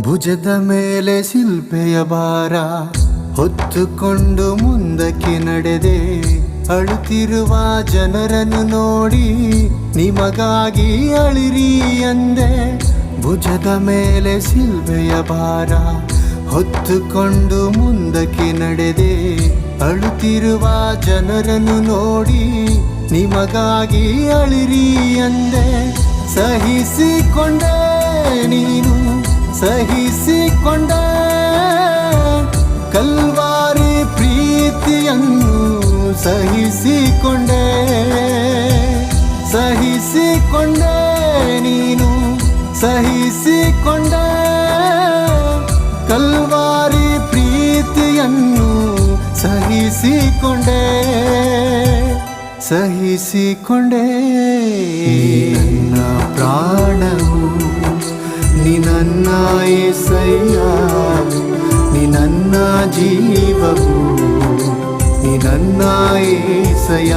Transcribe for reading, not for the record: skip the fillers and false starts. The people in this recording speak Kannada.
ಭುಜದ ಮೇಲೆ ಶಿಲ್ಪೆಯ ಭಾರ ಹೊತ್ತುಕೊಂಡು ಮುಂದಕ್ಕೆ ನಡೆದೆ. ಅಳುತ್ತಿರುವ ಜನರನ್ನು ನೋಡಿ ನಿಮಗಾಗಿ ಅಳಿರಿ ಎಂದೆ. ಭುಜದ ಮೇಲೆ ಶಿಲ್ಪೆಯ ಭಾರ ಹೊತ್ತುಕೊಂಡು ಮುಂದಕ್ಕೆ ನಡೆದೆ. ಅಳುತ್ತಿರುವ ಜನರನ್ನು ನೋಡಿ ನಿಮಗಾಗಿ ಅಳಿರಿ ಎಂದೆ. ಸಹಿಸಿಕೊಂಡೆ ನೀನು ಸಹಿಸಿಕೊಂಡೆ ಕಲ್ವಾರಿ ಪ್ರೀತಿಯನ್ನು ಸಹಿಸಿಕೊಂಡೆ. ಸಹಿಸಿಕೊಂಡೆ ನೀನು ಸಹಿಸಿಕೊಂಡೆ ಕಲ್ವಾರಿ ಪ್ರೀತಿಯನ್ನು ಸಹಿಸಿಕೊಂಡೆ. ಸಹಿಸಿಕೊಂಡೆ ನನ್ನ ಪ್ರಾಣವು ನೀ ನನ್ನ యేసయ్య, ನೀ ನನ್ನ ಜೀವವು ನೀ ನನ್ನ యేసయ్య.